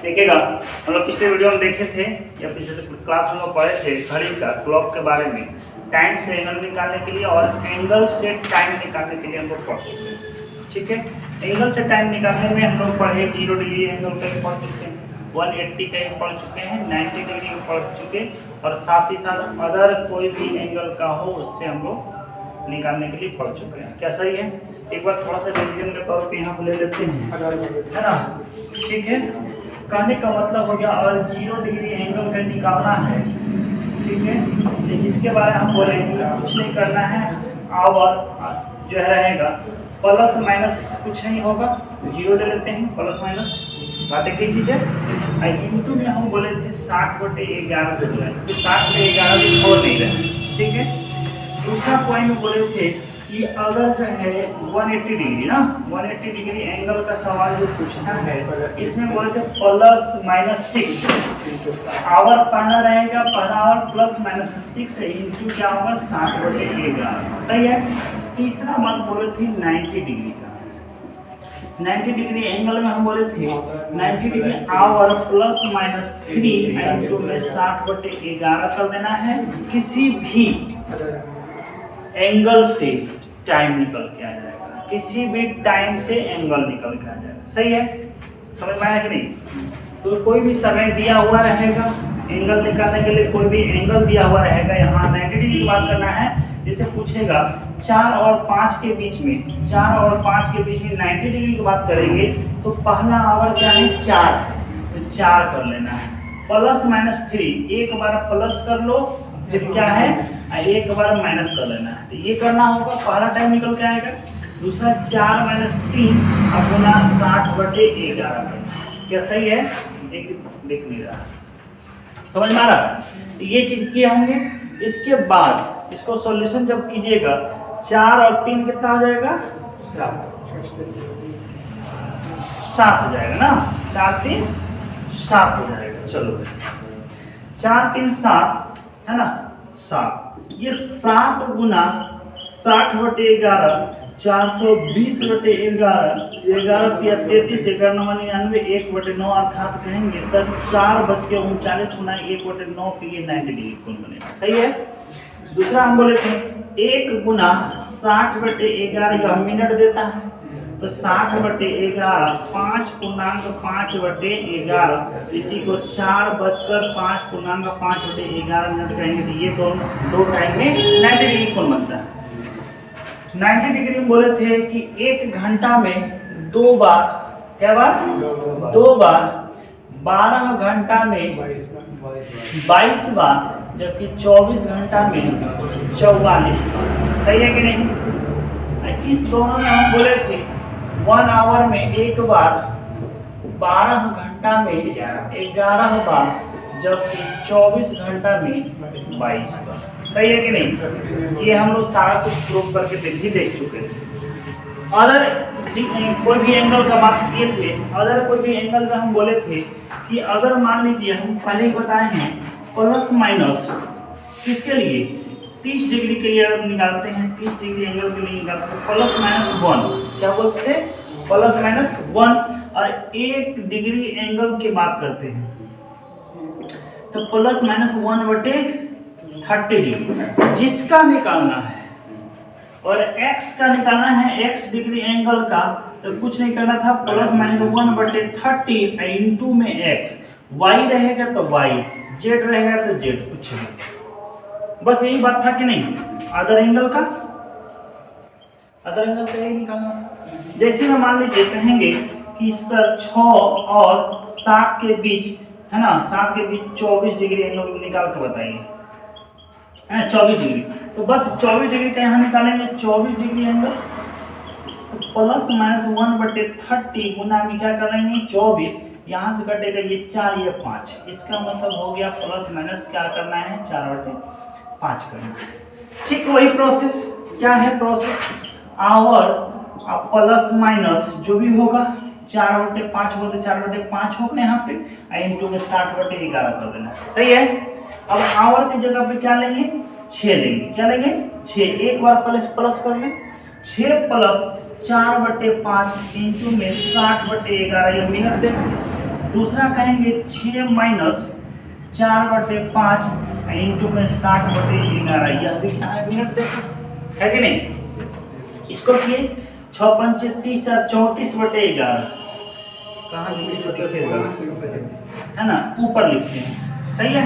देखिएगा, हम लोग पिछले वीडियो में देखे थे या पिछले क्लास में पढ़े थे घड़ी का क्लॉक के बारे में, टाइम से एंगल निकालने के लिए और एंगल से टाइम निकालने के लिए हम लोग पढ़ चुके हैं। ठीक है, एंगल से टाइम निकालने में हम लोग पढ़े 0 डिग्री एंगल का ही पढ़ चुके हैं, 180 का ही पढ़ चुके हैं, 90 डिग्री का पढ़ चुके हैं और साथ ही साथ अदर कोई भी एंगल का हो उससे हम लोग निकालने के लिए पढ़ चुके हैं। क्या सही है? एक बार थोड़ा सा रिवीजन के तौर पे यहाँ पर ले लेते हैं, है ना। ठीक है, कहने का मतलब हो गया और 0 डिग्री एंगल का निकालना है। ठीक है, तो इसके बारे में हम बोलेंगे कुछ नहीं करना है, और जो है रहेगा प्लस माइनस कुछ नहीं होगा, 0 ले लेते हैं, प्लस माइनस बात एक ही चीज़ है। इंटू में हम बोले थे 60/11 से जो है, 60/11 भी छोड़ नहीं रहे। ठीक है, दूसरा पॉइंट बोले थे कि अगर जो है 180 डिग्री ना, 180 डिग्री एंगल का सवाल जो पूछना है, इसमें बोले थे प्लस माइनस 6 आवर पहला रहेगा, पहला आवर प्लस माइनस 6 इंटू क्या होगा 60/11। सही है। तीसरा बात बोले थे 90 डिग्री का, 90 डिग्री एंगल में हम बोले थे 90 degree hour plus minus 3 into में 60/11 कर देना है। किसी भी एंगल से टाइम निकल के आ जाएगा, किसी भी टाइम से एंगल निकल के आ जाएगा। सही है, समझ में आया कि नहीं? तो कोई भी समय दिया हुआ रहेगा, एंगल निकालने के लिए कोई भी एंगल दिया हुआ रहेगा। यहाँ 90 डिग्री की बात करना है, जिसे पूछेगा 4 और 5 के बीच में, 4 और 5 के बीच में 90 डिग्री की बात करेंगे तो पहला आवर क्या है 4 है, तो 4 कर लेना है। प्लस माइनस 3 एक बार प्लस कर लो, फिर क्या है एक बार माइनस कर लेना है। तो ये करना होगा, पहला टाइम निकल के आएगा। दूसरा 4 माइनस 3 अपना 60/11। क्या सही है? एक देख नहीं रहा, समझ में आ रहा? ये चीज किए होंगे। इसके बाद इसको सॉल्यूशन जब कीजिएगा 4 और 3 कितना हो जाएगा 7 हो जाएगा ना, 4 3 7 हो जाएगा। चलो 4 3 7 है ना, 7। ये 7 गुना 60/11 420/11, 11 × 33, 11×99, 1/9 अर्थात कहेंगे सर 4:39 गुना 1/9 पे ये 90 डिग्री कोण बनेगा। सही है। दूसरा हम बोले थे 1 गुना 60/11 यह मिनट देता है, तो 60/11 5.5/11 इसी को 4:05.5/11 मिनट कहेंगे। तो ये दो टाइम में 90 डिग्री कोण बनता है। 90 डिग्री में बोले थे कि 1 घंटा में 2 बार, क्या बार 2 बार, 12 घंटा में 22 बार, जबकि 24 घंटा में 44 बार। सही है कि नहीं? इस दोनों में हम बोले थे 1 आवर में 1 बार, 12 घंटा में 11 बार, जबकि 24 घंटा में 22 बार। सही है कि नहीं? ये हम लोग सारा कुछ प्रूव करके देख चुके थे। अदर कोई भी एंगल का बात किए थे, अदर कोई भी एंगल का हम बोले थे कि अगर मान लीजिए हम पहले ही बताए हैं प्लस माइनस किसके लिए 30 डिग्री के लिए निकालते हैं, 30 डिग्री एंगल के लिए निकालते हैं प्लस माइनस 1, क्या बोलते थे प्लस माइनस 1। और 1 डिग्री एंगल की बात करते हैं तो प्लस माइनस 1/30 डिग्री जिसका निकालना है, और x का निकालना है, x डिग्री एंगल का, तो कुछ नहीं करना था, प्लस माइनस 1/30 इंटू में x, y रहेगा तो y, z रहेगा तो z, कुछ नहीं, बस यही बात था कि नहीं? अदर एंगल का यही निकालना था। जैसे में मान लीजिए कहेंगे कि सर 6 और 7 के बीच, है ना, 7 के बीच 24 डिग्री एंगल निकाल के बताइए, है 24 डिग्री, तो बस 24 डिग्री का यहाँ निकालेंगे 24 डिग्री एंगल, तो प्लस माइनस 1/30 गुना में क्या करेंगे 24, यहाँ से कटेगा ये 4 ये 5, इसका मतलब हो गया प्लस माइनस क्या करना है 4/5 करना है। ठीक वही प्रोसेस, क्या है प्रोसेस, आवर प्लस माइनस जो भी होगा 4/5 होगा तो 4/5 होगा यहाँ पे, इंटू में 60/11 कर देना। सही है। अब आवर की जगह पे क्या लेंगे 6 लेंगे, क्या लेंगे 6, एक बार प्लस कर लें, 6 प्लस 4/5 इंटू में 60/11 ये मिनट देगा, दूसरा कहेंगे 6 माइनस 4/5 इंटू में 60/11, यह भी क्या है मिनट, देखो है कि नहीं। इसको लिखिए 6 पंचे 30 और 34/11, कहाँ है ना, ऊपर लिखते हैं, सही है।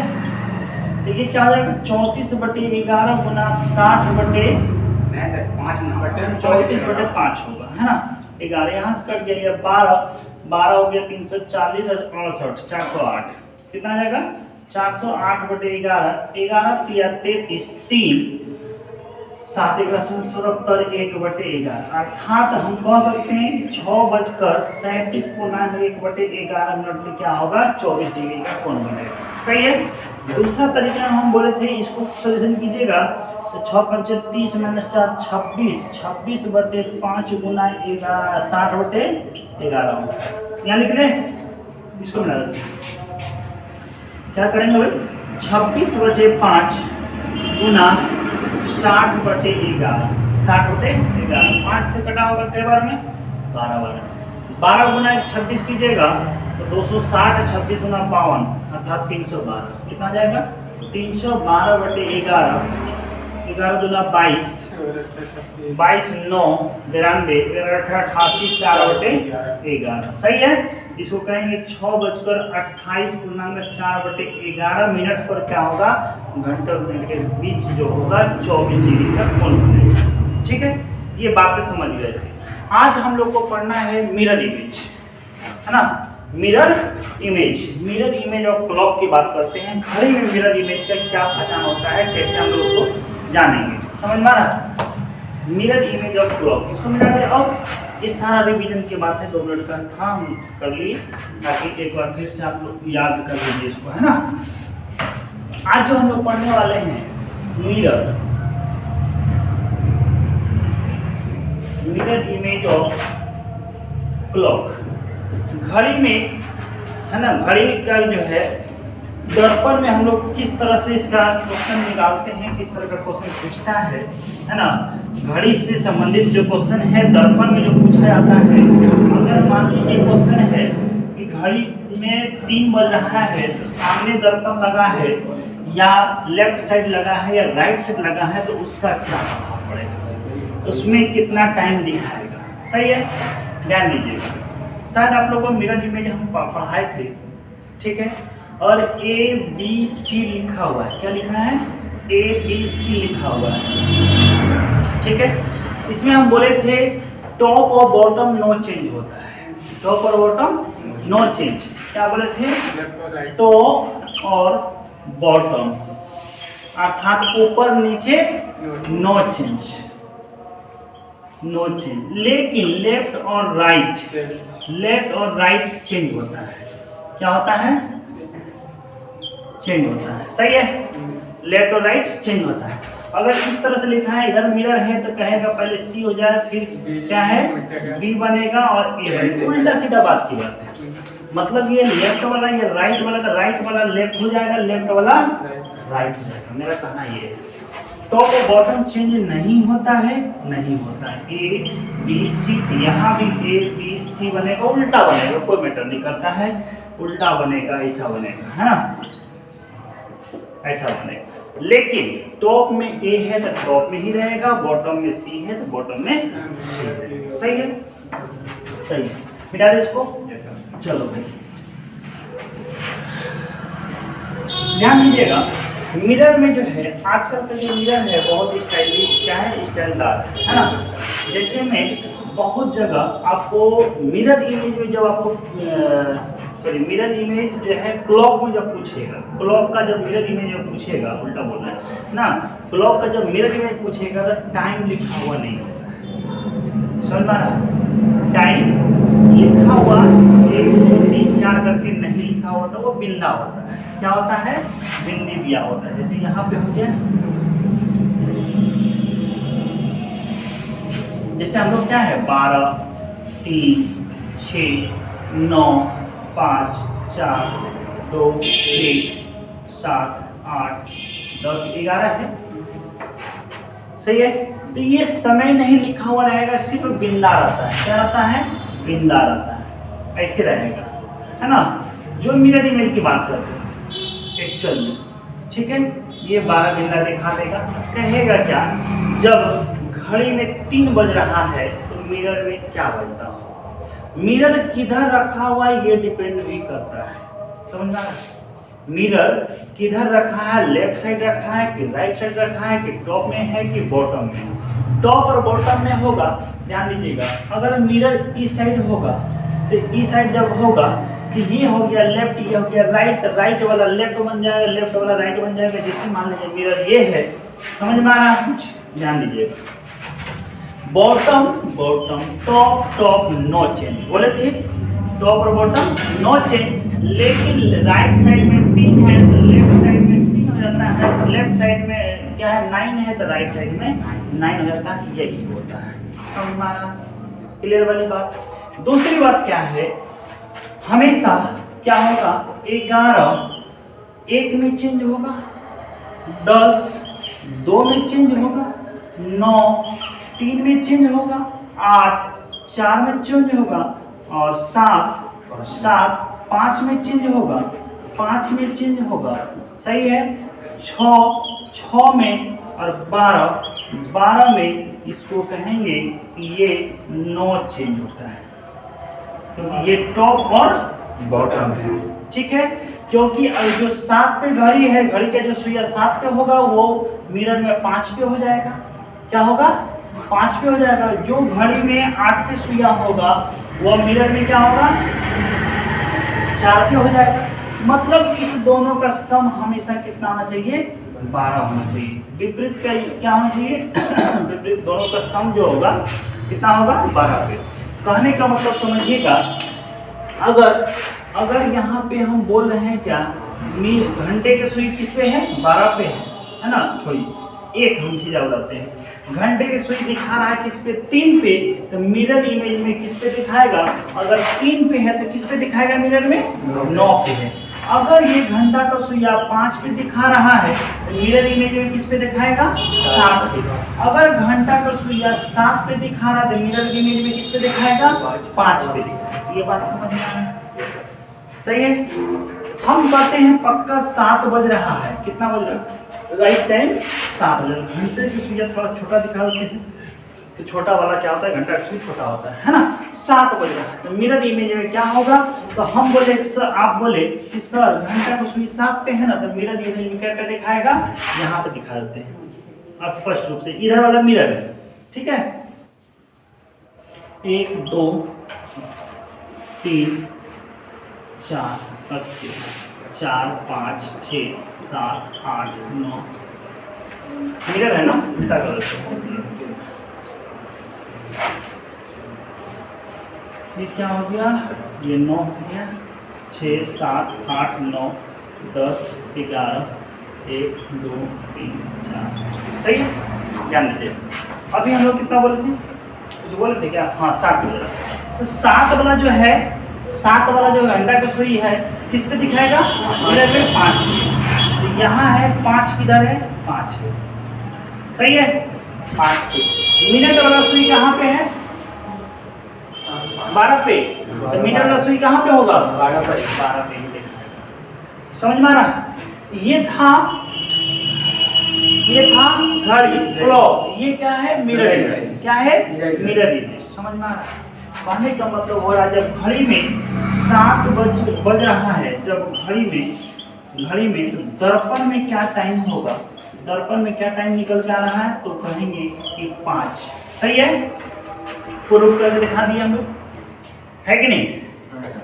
तो ये क्या हो जाएगा 34/11 गुना 60/34/5 होगा, है ना। 11 यहाँ से कट गया, ये 12 हो गया 340 और 68 408, कितना आ जाएगा 408/11, 11 तिया 33, 3 7 77 1/11, अर्थात हम कह सकते हैं 6:37.1/11 मिनट में क्या होगा 24 डिग्री का कोण बनेगा, सही है। दूसरा तरीका हम बोले थे, इसको सॉल्यूशन कीजिएगा तो 6 पंचे 30 माइनस 4 26, 26/5 गुना 60/11 होगा, यहाँ लिख ले, इसको मिला देते क्या करेंगे भाई 26/5 गुना 60/11, 60/11 5 से कटा होगा कई बार में 12 गुना 26 कीजिएगा तो 260, 26 गुना 52 अर्थात 312, कितना आ जाएगा 312/11, 11 दूना 22, 22 9 92, 88 4/11, सही है। इसको कहेंगे 6:28.4/11 मिनट पर क्या होगा घंटे और मिनट के बीच जो होगा 24 डिग्री का कोण बनेगा, ठीक है। ये बातें समझ गए थे। आज हम लोग को पढ़ना है मिरर इमेज, है ना। मिरर इमेज ऑफ क्लॉक की बात करते हैं। घड़ी में मिरर इमेज का क्या पहचान होता है, कैसे हम लोग उसको जानेंगे, समझ में आ रहा। मिरर इमेज ऑफ क्लॉक इसको मिला दे। अब ये सारा रिवीजन के बाद है 2 मिनट का था, हम कर लिए, ताकि एक बार फिर से आप लोग याद कर लीजिए इसको, है ना। आज जो हम लोग पढ़ने वाले हैं मिरर इमेज ऑफ क्लॉक, घड़ी में, है ना। घड़ी का जो है दर्पण में हम लोग किस तरह से इसका क्वेश्चन निकालते हैं, किस तरह का क्वेश्चन पूछता है ना। घड़ी से संबंधित जो क्वेश्चन है दर्पण में जो पूछा जाता है, अगर मान लीजिए क्वेश्चन है कि घड़ी में 3 बज रहा है तो सामने दर्पण लगा है या लेफ्ट साइड लगा है या राइट साइड लगा है, तो उसका क्या प्रभाव पड़ेगा, उसमें कितना टाइम दिखाएगा, सही है। ध्यान दीजिएगा, शायद आप लोगों को मिरर इमेज हम पढ़ाए थे, ठीक है। और ABC लिखा हुआ है, क्या लिखा है ABC लिखा हुआ है, ठीक है। इसमें हम बोले थे टॉप और बॉटम नो चेंज होता है, टॉप और बॉटम नो चेंज, क्या बोले थे टॉप और बॉटम, अर्थात ऊपर नीचे नो चेंज, लेकिन लेफ्ट और राइट चेंज होता है, क्या होता है चेंज होता है, सही है। लेफ्ट और राइट चेंज होता है। अगर इस तरह से लिखा है, इधर मिरर है तो कहेगा पहले C हो जाए, फिर क्या है B बनेगा और A बनेगा, उल्टा सीधा बात की बात है। मतलब ये लेफ्ट वाला ये राइट वाला का राइट वाला लेफ्ट हो जाएगा, लेफ्ट वाला राइट हो जाएगा, मेरा कहना ये है। टॉप और बॉटम चेंज नहीं होता है ABC, यहाँ भी ABC बनेगा, उल्टा बनेगा, कोई मैटर नहीं करता है, उल्टा बनेगा, ऐसा बनेगा, है ना, ऐसा बनेगा। लेकिन टॉप में A है तो टॉप में ही रहेगा, बॉटम में C है तो बॉटम में C रहेगा, सही है, सही है। मिटा दे इसको, चलो भाई ध्यान दीजिएगा। मिरर में जो है आजकल का जो मिरर है बहुत स्टाइलिश, क्या है स्टाइलदार, है ना। जैसे में बहुत जगह आपको मिरर इमेज में जब आपको मिरर इमेज जो है क्लॉक में जब पूछेगा, क्लॉक का जब मिरर इमेज में पूछेगा, उल्टा बोलना है ना, क्लॉक का जब मिरर इमेज पूछेगा तो टाइम लिखा हुआ नहीं होता है, समझ में आ रहा है। टाइम लिखा हुआ 1 2 3 4 करके नहीं लिखा होता, वो बिंदा होता है, क्या होता है बिंदी दिया होता है। जैसे यहाँ पे हो गया, जैसे हम लोग क्या है 12 3 6 9 5 4 2 1 7 8 10 11 है, सही है। तो ये समय नहीं लिखा हुआ रहेगा, सिर्फ बिंदा रहता है, क्या रहता है बिंदा रहता है, ऐसे रहेगा, है ना। जो मिरर इमेज की बात करते हैं एक्चुअल में, ठीक है। ये 12 घंटा दिखा देगा, कहेगा क्या, जब घड़ी में 3 बज रहा है तो मिरर में क्या बजता हो। मिरर किधर रखा हुआ है ये डिपेंड भी करता है, समझ रहा है। मिरर किधर रखा है, लेफ्ट साइड रखा है कि राइट साइड रखा है कि टॉप में है कि बॉटम में। टॉप और बॉटम में होगा, ध्यान दीजिएगा, अगर मिरर इस साइड होगा तो इस साइड जब होगा कि ये हो गया लेफ्ट, ये हो गया राइट, राइट वाला लेफ्ट बन जाएगा, लेफ्ट वाला राइट बन जाएगा। जैसे मान लीजिए मिरर ये है, समझ में आ रहा है कुछ, ध्यान दीजिएगा। Bottom bottom top top no change बोले थे, टॉप और बॉटम नो चेंज। लेकिन राइट साइड में 3 है तो लेफ्ट साइड में 3 हो जाता है, लेफ्ट साइड में क्या है 9 है तो राइट साइड में 9 हो जाता है, यही होता है। समझ में आ रहा, क्लियर वाली बात। दूसरी बात क्या है, हमेशा क्या होगा, 11 1 में चेंज होगा, 10 2 में चेंज होगा, 9 3 में चेंज होगा, 8 4 में चेंज होगा, और 7 5 में चेंज होगा, 5 में चेंज होगा, सही है। 6 में और 12 में इसको कहेंगे कि ये 9 चेंज होता है, क्योंकि ये टॉप और बॉटम है, ठीक है। क्योंकि जो 7 पे घड़ी है, घड़ी का जो सुइया 7 पे होगा वो मिरर में 5 पे हो जाएगा, क्या होगा 5 पे हो जाएगा। जो घड़ी में 8 पे सुइया होगा वो मिरर में क्या होगा 4 पे हो जाएगा। मतलब इस दोनों का सम हमेशा कितना होना चाहिए, 12 होना चाहिए। विपरीत का क्या होना चाहिए विपरीत दोनों का सम जो होगा कितना होगा 12 पे। कहने का मतलब समझिएगा, अगर यहाँ पे हम बोल रहे हैं क्या, घंटे के सुई किस पे है 12 पे है ना, छोड़िए एक हम सीधा बताते हैं। घंटे की सुई दिखा रहा है किस पे 3 पे, तो मिरर इमेज में किस पे दिखाएगा, अगर 3 पे है तो किस पे दिखाएगा मिरर में 9 पे है। अगर ये घंटा का सुइया 5 पे दिखा रहा है तो मिरर इमेज में किस पे दिखाएगा 7 पे। अगर घंटा का सुइया 7 पे दिखा रहा है तो मिरर इमेज में किस पे दिखाएगा 5 पे दिखाएगा। ये बात समझ में आ रहा है, सही है। हम कहते हैं पक्का 7 बज रहा है, कितना बज रहा है राइट टाइम 7 बजे। घंटे की सुइया थोड़ा छोटा दिखा देते हैं तो छोटा वाला क्या होता है, घंटा की सुई छोटा होता है ना। 7 बज रहा है तो मिरर इमेज में क्या होगा, तो हम बोले सर, आप बोले कि सर घंटा की सुई 7 पे है ना, तो मिरर इमेज में क्या दिखाएगा, यहाँ पे दिखा देते हैं स्पष्ट रूप से। इधर वाला मिरर है, ठीक है। 1 2 3 4 4 5 6 7 8 9 मिरर है ना, उल्टा कर देते। ये क्या हो गया, ये 9 हो गया, 6 7 8 9 10 11 1 2 3 4, सही है। ध्यान दीजिए, अभी हम लोग कितना बोले थे, कुछ बोले थे क्या, हाँ 7 बोल रहा। तो 7 वाला जो है, 7 वाला जो घंटा का सुई है किस पे दिखाएगा, मिरर में 5 पे। तो यहाँ है 5 किधर है, 5 है, सही है 5 पे। मिनट वाला सुई कहाँ पे है 12 पे, तो मिनट वाला सुई कहाँ पे होगा 12 पे ही देखा। समझ में आ रहा, ये था घड़ी क्लॉक, ये क्या है मिरर, क्या है मिरर इमेज। समझ में आ रहा, कहने का मतलब हो रहा है जब घड़ी में 7 बज रहा है, जब घड़ी में तो दर्पण में क्या टाइम होगा, दर्पण में क्या टाइम निकल के आ रहा है, तो कहेंगे कि 5, सही है। प्रूफ करके दिखा दिया हम लोग, है कि नहीं।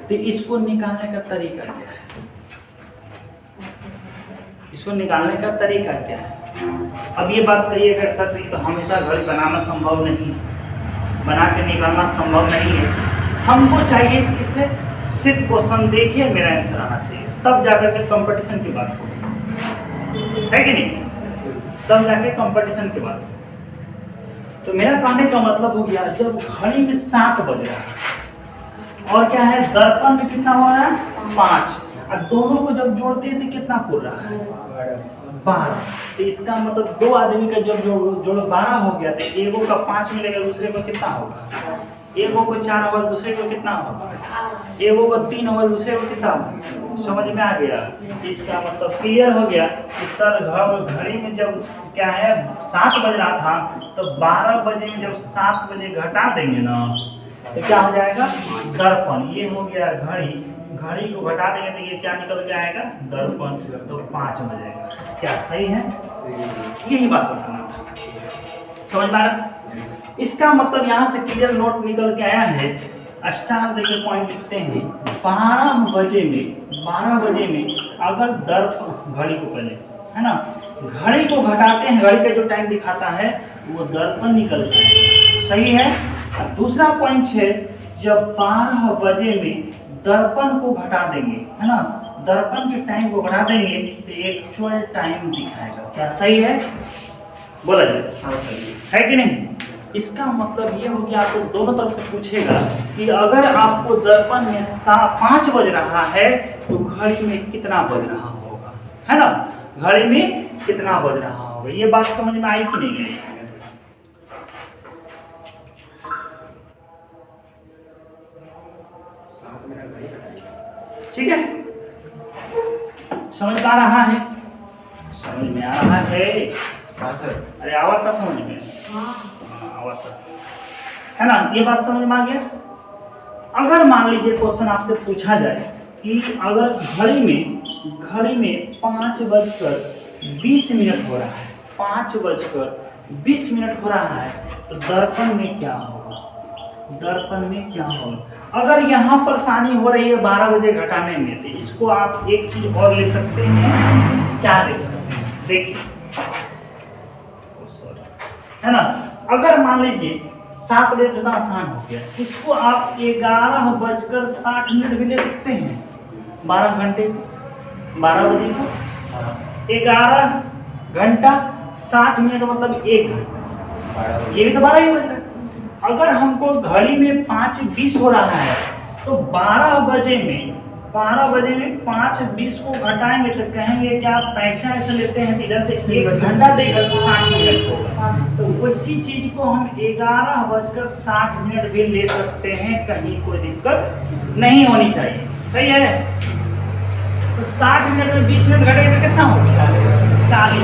तो इसको निकालने का तरीका क्या है, इसको निकालने का तरीका क्या है। अब ये बात करिए अगर सर तो हमेशा घड़ी बनाना संभव नहीं है, बना के निकालना संभव नहीं है। हमको चाहिए कि इसे सिर्फ क्वेश्चन देखिए, मेरा आंसर आना चाहिए, तब जाकर के कंपटीशन की बात होगी, है कि नहीं, तब जाके कंपटीशन की बात। तो मेरा कहने का मतलब हो गया, जब घड़ी में 7 बज रहा है और क्या है दर्पण में कितना हो रहा है 5, और दोनों को जब जोड़ते हैं तो कितना खुल रहा है 12। तो इसका मतलब 2 आदमी का जब जोड़ 12 हो गया तो एगो का 5 मिलेगा, दूसरे को कितना होगा एक को 4 होगा दूसरे को कितना होगा, एक को 3 होगा दूसरे को कितना होगा। समझ में आ गया। इसका मतलब क्लियर हो गया कि सर घड़ी में जब क्या है 7 बज रहा था तो 12 बजे में जब 7 बजे घटा देंगे ना तो क्या हो जाएगा, दर्पण। ये हो गया घड़ी, घड़ी को घटा देंगे तो ये क्या निकल के आएगा, दर्पण। तो 5 बजेगा। क्या सही है? यही बात बताना था। समझ में आ रहा? इसका मतलब यहाँ से क्लियर नोट निकल के आया है। स्टार देखिए पॉइंट लिखते हैं 12 बजे में अगर दर्पण, घड़ी को पहले है ना, घड़ी को घटाते हैं, घड़ी का जो टाइम दिखाता है वो दर्पण निकलता है। सही है। और दूसरा पॉइंट है जब 12 बजे में दर्पण को घटा देंगे, है ना, दर्पण के टाइम को घटा देंगे तो एक्चुअल टाइम दिखाएगा। क्या सही है? बोला जाए है कि नहीं? इसका मतलब ये हो गया, आपको दोनों तरफ से पूछेगा कि अगर आपको दर्पण में 5 बज रहा है तो घड़ी में कितना बज रहा होगा, है ना, घड़ी में कितना बज रहा होगा। ये बात समझ में आई कि नहीं आई? ठीक है, समझ में आ रहा है? समझ में आ रहा है? हाँ सर। अरे आवाज का समझ में है ना, ये बात समझ में आ गया। अगर मान लीजिए क्वेश्चन आपसे पूछा जाए कि अगर घड़ी में 5:20 हो रहा है, 5:20 हो रहा है तो दर्पण में क्या होगा, दर्पण में क्या होगा। अगर यहाँ परेशानी हो रही है 12 बजे घटाने में तो इसको आप एक चीज और ले सकते हैं। क्या ले सकते हैं? देखिए, है ना, अगर मान लीजिए 7 बजे थोड़ा आसान हो गया, इसको आप 11:60 भी ले सकते हैं। 12 घंटे, 12 बजे को 11 घंटा 60 मिनट मतलब 1 घंटा, ये भी तो 12 ही बज रहा है। अगर हमको घड़ी में 5:20 हो रहा है तो 12 बजे में 5:20 को घटाएंगे तो कहेंगे कि आप पैसा ऐसे लेते हैं इधर से 1 घंटा देगा 60 मिनट होगा, तो उसी चीज को हम 11:60 भी ले सकते हैं, कहीं कोई दिक्कत नहीं होनी चाहिए। सही है। तो 60 मिनट में 20 मिनट घटेगा तो कितना होगा, 40।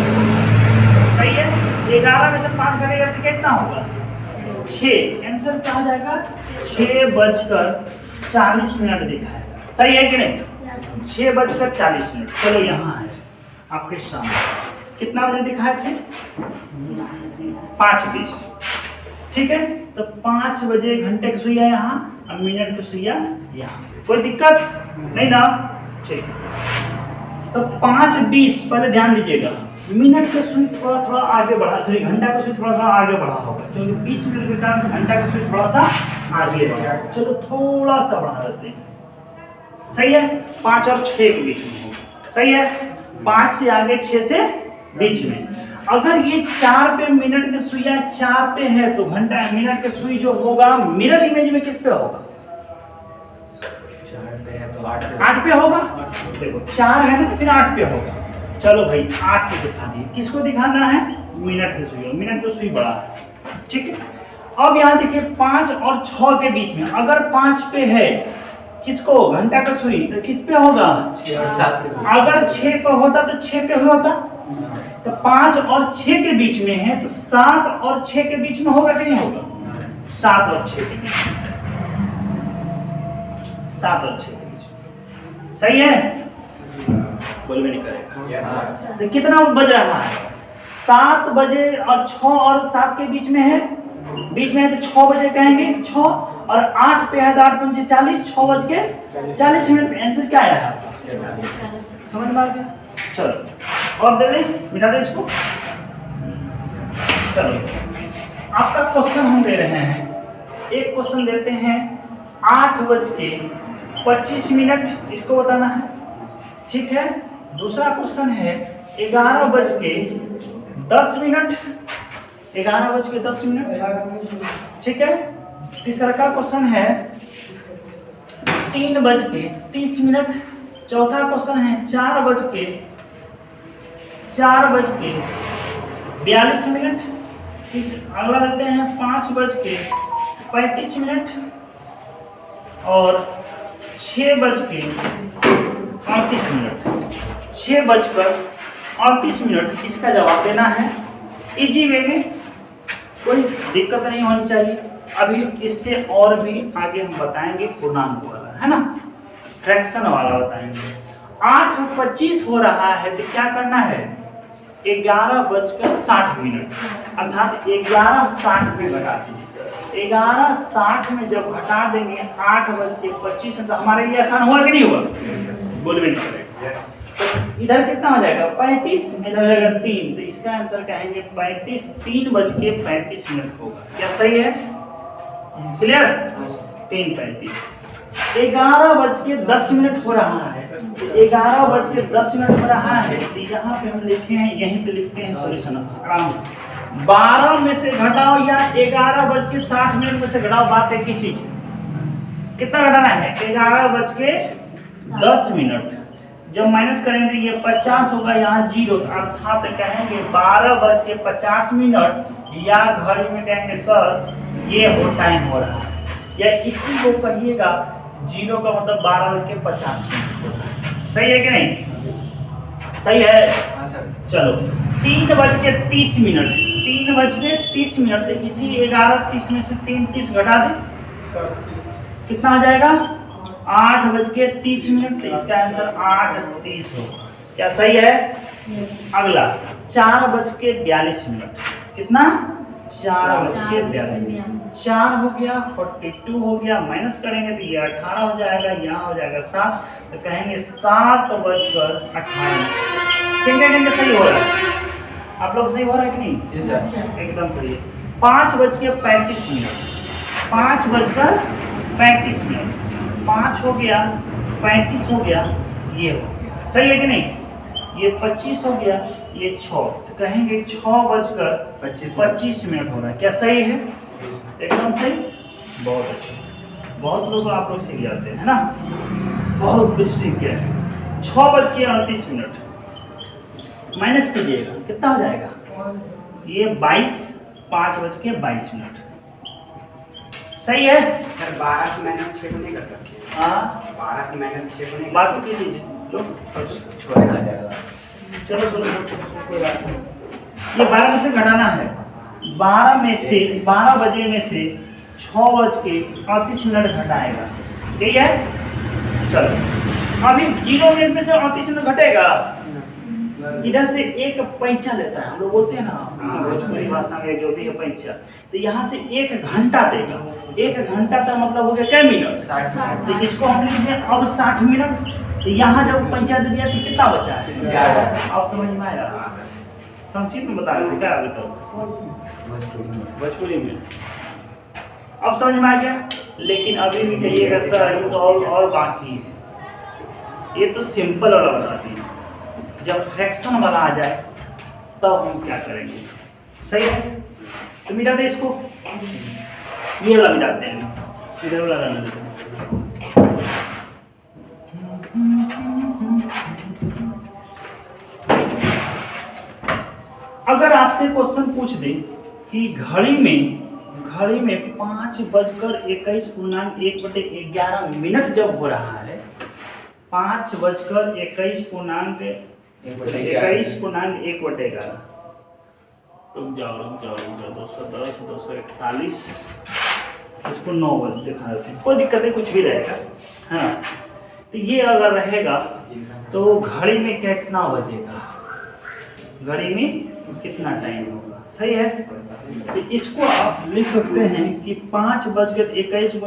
सही है। 11 में से 5 घटेगा तो कितना होगा, 6। आंसर क्या हो जाएगा, 6:40 दिखाएगा। सही है कि नहीं? 6:40। चलो यहाँ है आपके सामने, कितना बजे दिखाए थे, 5:20। ठीक है, तो 5 बजे घंटे की सुइया यहाँ और मिनट की सुइया यहाँ, कोई दिक्कत नहीं ना? ठीक, तो 5:20 पहले ध्यान दीजिएगा, मिनट का सुई थोड़ा आगे बढ़ा, सॉरी घंटा का सुई थोड़ा सा आगे बढ़ा होगा, क्योंकि 20 मिनट के कारण घंटा का सुई थोड़ा सा आगे बढ़ा। चलो थोड़ा सा बढ़ा देते हैं। सही है, 5 और 6 के बीच में होगा। सही है, 5 से आगे 6 से बीच में। अगर ये 4 पे मिनट की सुइया 4 पे है तो घंटा मिनट की सुई जो होगा मिरर इमेज में किस पे होगा, 8 पे होगा। देखो 4 है ना तो फिर 8 पे होगा। चलो भाई 8 पे दिखा दिए, किसको दिखाना है, मिनट की सुई, मिनट की सुई बड़ा है। ठीक है, अब यहाँ देखिए 5 और 6 के बीच में, अगर 5 पे है किसको, घंटा का सुई, तो किस पे होगा, अगर 6 पे होता तो 6 पे होता, तो 5 और 6 के बीच में है तो 7 और 6 के बीच में होगा कि नहीं होगा, 7 और 6 के बीच में, 7 और 6 के बीच में। सही है, बोल में नहीं करेगा। तो कितना बज रहा है, 7 बजे और 6 और 7 के बीच में है, तो 6 बजे कहेंगे 6, और 8 पे है तो 8 पंचे 40, 6:40 मिनट। आंसर क्या आया आपका, समझ में आ गया। चलो और दे दें, मिटा दे इसको। चलो आपका क्वेश्चन हम दे रहे हैं, एक क्वेश्चन देते हैं 8:25, इसको बताना है। ठीक है, दूसरा क्वेश्चन है 11:10, 11:10। ठीक है, तीसरा का क्वेश्चन है 3:30। चौथा क्वेश्चन है 4:42। अगला देते हैं 5:25। 35 मिनट और 6:38 6:38 इसका जवाब देना है इजी वे में, कोई दिक्कत नहीं होनी चाहिए। अभी इससे और भी आगे हम बताएंगे पूर्णांक वाला, है ना, फ्रैक्शन वाला बताएंगे। 8:25 हो रहा है तो क्या करना है, 11:60 अर्थात 11:60 में घटा दीजिए। 11:60 में जब घटा देंगे 8:25 तो हमारे लिए आसान हुआ कि नहीं हुआ, बोल भी नहीं करेगा। तो इधर कितना हो जाएगा 35, इधर हो जाएगा 3, तो इसका आंसर कहेंगे 35, 3:35 होगा। क्या सही है, क्लियर? 3:35। 11:10 हो रहा है, 11:10 हो रहा है तो यहाँ पे हम लिखे हैं, यहीं पे लिखते हैं सॉल्यूशन आराम से। 12 में से घटाओ या 11:60 में से घटाओ, बात एक ही चीज। कितना घटाना है, 11:10। जब माइनस करेंगे ये 50 होगा, यहाँ 0, अर्थात कहेंगे 12:50 या घड़ी में कहेंगे सर ये हो टाइम हो रहा है, या इसी को कहिएगा 0 का मतलब 12:50 हो रहा है। सही है कि नहीं, सही है? चलो 3:30 तो इसी 11:30 में से 3:30 घटा दे, कितना आ जाएगा 8:30। तो इसका आंसर 8:30 होगा। क्या सही है? अगला 4:42, कितना 4:42, 4 हो गया 42 हो गया, माइनस करेंगे तो ये 18 हो जाएगा, यहाँ हो जाएगा 7, तो कहेंगे 7:18। कहेंगे सही हो रहा है, आप लोग सही हो रहा है कि नहीं? एकदम सही है। 5:35, 5:35, 5 हो गया 35 हो गया, ये हो गया, सही है कि नहीं? ये 25 हो गया, ये 6, तो कहेंगे 6:25 हो रहा है। क्या सही है? एकदम सही, बहुत अच्छा, बहुत लोग आप लोग सीख जाते हैं, है ना, बहुत कुछ सीख गए। 6:38 माइनस कीजिएगा, कितना हो जाएगा ये 22, 5:22। सही है? सर 12 से -6 को नहीं कर सकते? हाँ 12 से -6 को नहीं, बाकी की चीज लो छोड़ेगा जाएगा। चलो कोई बात नहीं। ये 12 में से घटाना है, 12 बजे में से 6:38 घटाएगा, ठीक है? चलो अभी 0 मिनट में से 38 घटेगा, इधर से एक पैंचा लेता है, हम लोग बोलते हैं ना भोजपुरी भाषा में जो भी है पैंचा, तो यहाँ से 1 घंटा देगा। 1 घंटा का मतलब हो गया क्या मिनट, 60। तो इसको हम लिखते हैं अब 60 मिनट। तो यहाँ जब पैंचा दे दिया तो कितना बचा है, आप समझ में आया? संक्षिप्त में बता रहे क्या अभी तक भोजपुरी में, अब समझ में आ गया? लेकिन अभी भी कहिएगा सर ये तो और बाकी है, ये तो सिंपल वाला बताती है, जब फ्रैक्शन वाला आ जाए तब हम क्या करेंगे। सही है? तो मिटाते हैं इसको, ये वाला मिटाते हैं, इधर वाला रहने देते हैं। अगर आपसे क्वेश्चन पूछ दे कि घड़ी में 5:21.11 जब हो रहा है, 5:21.11 रुक जाओ 210 241, इसको 9 बजे दिखा देते हैं, कोई दिक्कत नहीं, कुछ भी रहेगा, है ना। तो ये अगर रहेगा तो घड़ी में कितना बजेगा, घड़ी में कितना टाइम होगा, सही है? तो इसको आप लिख सकते हैं कि 5:21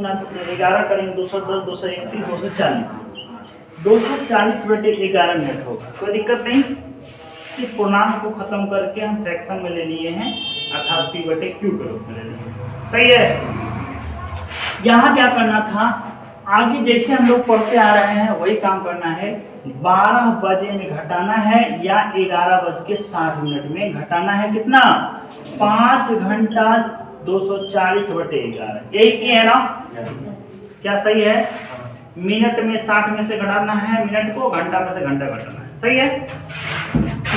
करेंगे 210 231 240/11 मिनट होगा, कोई दिक्कत नहीं। सिर्फ पूर्णांक को खत्म करके हम फ्रैक्शन में ले लिए हैं, अर्थात p/q के रूप में ले लिए, सही है? यहाँ क्या करना था, आगे जैसे हम लोग पढ़ते आ रहे हैं वही काम करना है। 12 बजे में घटाना है या 11:60 में घटाना है, कितना 5 घंटा 240/11, यही की है ना? क्या सही है? मिनट में 60 में से घटाना है मिनट को, घंटा में से घंटा घटाना है, सही है?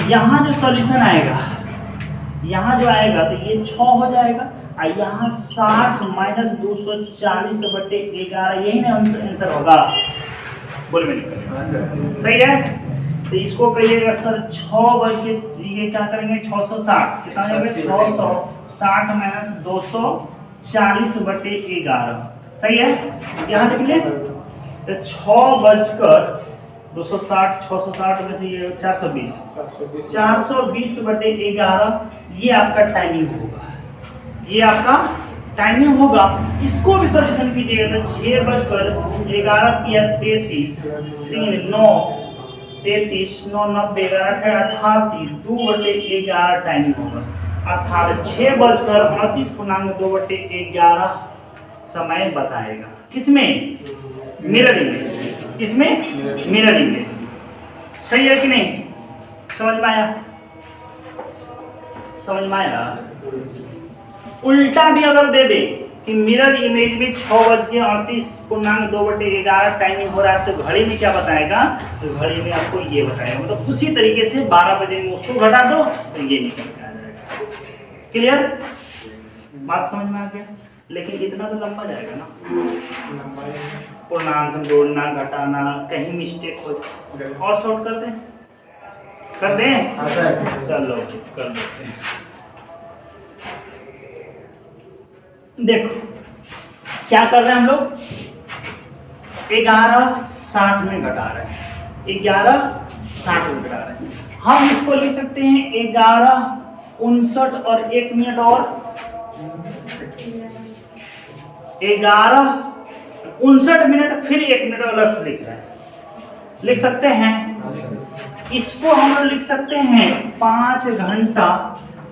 यहाँ जो सॉल्यूशन आएगा, यहाँ जो आएगा तो ये 6 हो जाएगा, और यहाँ 60 माइनस 240/11, यही ना आंसर होगा। बोल में निकल सही है। तो इसको कहिएगा सर 6 बज के, ये क्या करेंगे 660, कितना आएगा 660 माइनस 240/11, सही है। यहाँ लिख ले तो 6:260 660 में से ये 420/11, ये आपका टाइमिंग होगा, ये आपका टाइमिंग होगा। इसको भी सॉल्यूशन कीजिएगा तो 6:11 33 9 33 9 90 88 2/11 टाइमिंग होगा, अर्थात 6:38.2/11 समय बताएगा। किसमें? मिररिंग में। किसमें? मिररिंग में। सही है कि नहीं? समझ में आया? समझ में आया? उल्टा भी अगर दे दे कि मिरर इमेज में 6:38.2/11 टाइमिंग हो रहा है तो घड़ी में क्या बताएगा? तो घड़ी में आपको ये बताएगा, मतलब उसी तरीके से 12 बजे में उसको घटा दो तो ये निकल के आ जाएगा। क्लियर? बात समझ में आ गया? लेकिन इतना तो लंबा जाएगा ना, पूर्णांक जोड़ना घटाना, कहीं मिस्टेक हो। और शॉर्ट करते हैं, कर दें? चलो कर देते हैं। देखो क्या कर रहे हैं हम लोग, 11:60 में घटा रहे हैं, 11:60 में घटा रहे हैं। हम इसको लिख सकते हैं 11:59 और 1 मिनट और 11:59 फिर 1 मिनट अलग से लिख रहे हैं, लिख सकते हैं। इसको हम लोग लिख सकते हैं 5 घंटा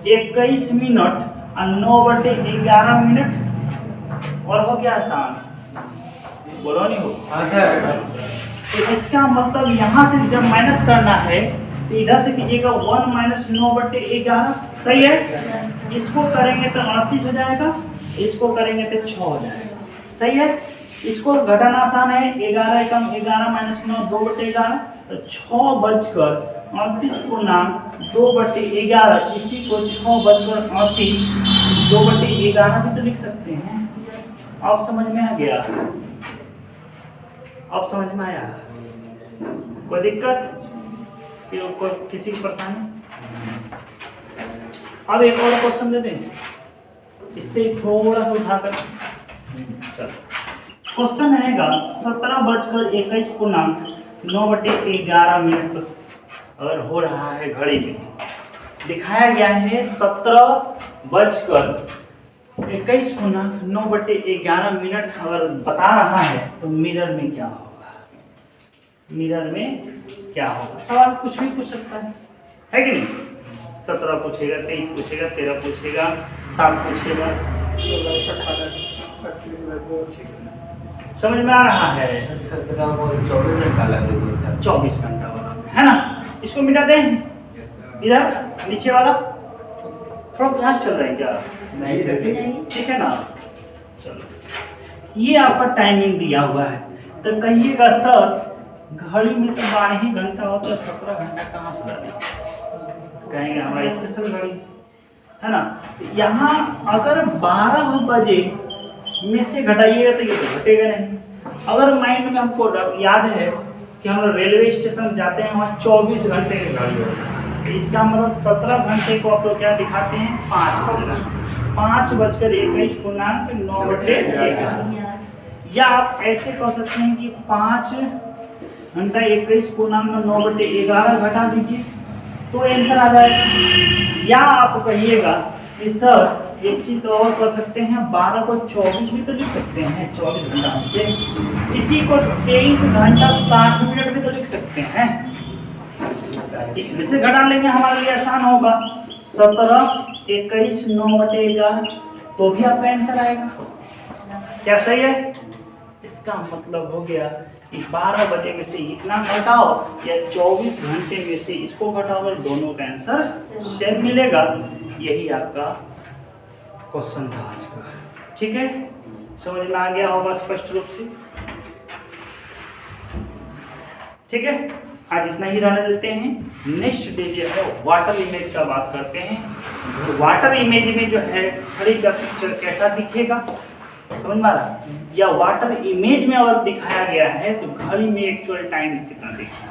21 मिनट और 9/11 और हो गया आसान। बोलो नहीं हो? तो इसका मतलब यहाँ से जब माइनस करना है तो इधर से कीजिएगा 1 - 9/11, सही है। इसको करेंगे तो 38 हो जाएगा, इसको करेंगे तो 6 हो जाएगा, सही है। इसको घटाना आसान है, 11 कम 11 - 9 2/11, तो 6:38.2/11, इसी को 6:38 2/11 भी तो लिख सकते हैं। अब समझ में आ गया? अब समझ में आया? कोई दिक्कत? फिर कोई किसी की परेशानी? अब एक और क्वेश्चन दे दें, इससे थोड़ा सा उठाकर। चलो क्वेश्चन रहेगा 17:21.9/11 अगर हो रहा है घड़ी में, दिखाया गया है 17:21.9/11 अगर बता रहा है तो मिरर में क्या होगा? मिरर में क्या होगा? सवाल कुछ भी पूछ सकता है कि नहीं? 17 पूछेगा, 23 पूछेगा, 13 पूछेगा, 7 पूछेगा, समझ में आ रहा है? 17 को 24 घंटा लगेगा, 24 घंटा वाला है ना। इसको मिटा दें, इधर नीचे वाला थोड़ा क्लास चल रहा है क्या? नहीं ठीक है ना। चलो ये आपका टाइमिंग दिया हुआ है, तो कहिएगा सर घड़ी में तो 12 ही घंटा होता है, 17 घंटा कहाँ से डालें? कहेंगे हमारा स्पेशल घड़ी है ना। यहाँ अगर 12 बजे में से घटाइएगा तो ये तो घटेगा नहीं। अगर माइंड में हमको याद है कि हम रेलवे स्टेशन जाते हैं, वहाँ 24 घंटे की गाड़ी होती है, तो इसका मतलब 17 घंटे को आप लोग क्या दिखाते हैं? 5:21.9/11, या आप ऐसे कह सकते हैं कि 5:21.9/11 घटा दीजिए तो आंसर आ जाएगा। या आप कहिएगा कि सर एक चीज तो और कर सकते हैं, 12 को 24 भी तो लिख सकते हैं, 24 घंटा में से इसी को 23 घंटा 60 मिनट भी तो लिख सकते हैं, इसमें से घटा लेंगे, हमारे लिए आसान होगा। 17:21.9/11 तो भी आपका आंसर आएगा। क्या सही है? इसका मतलब हो गया कि 12 बजे में से इतना घटाओ या 24 घंटे में से इसको घटाओ, दोनों का आंसर सेम मिलेगा। यही आपका क्वेश्चन था आज का। ठीक है, समझ में आ गया होगा स्पष्ट रूप से? ठीक है। आज इतना ही रहने देते हैं। नेक्स्ट डे जो है वाटर इमेज का बात करते हैं। वाटर इमेज में जो है घड़ी का पिक्चर कैसा दिखेगा, समझ में आ रहा है? या वाटर इमेज में अगर दिखाया गया है तो घड़ी में एक्चुअल टाइम कितना दिखता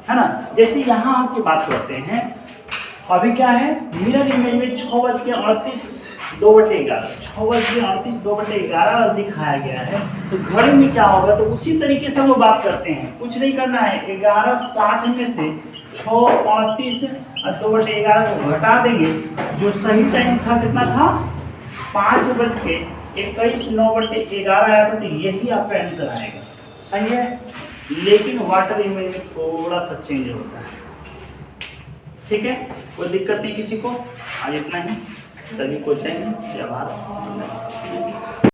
है ना। जैसे यहाँ हम की बात करते हैं, अभी क्या है, मिरर इमेज में 6:38 2/11 6:38 2/11 दिखाया गया है। तो घड़ी में क्या होगा, तो उसी तरीके से हम लोग बात करते हैं, कुछ नहीं करना है। 11:60 में से 6:38 और 2/11 को घटा देंगे। जो सही टाइम था कितना था, 5:21 9/11 आया था। तो यही आपका आंसर आएगा, सही है। लेकिन वाटर इमेज में थोड़ा सा चेंज होता है, ठीक है। कोई दिक्कत नहीं किसी को। आज इतना ही, सभी को चाहिए। जय भारत।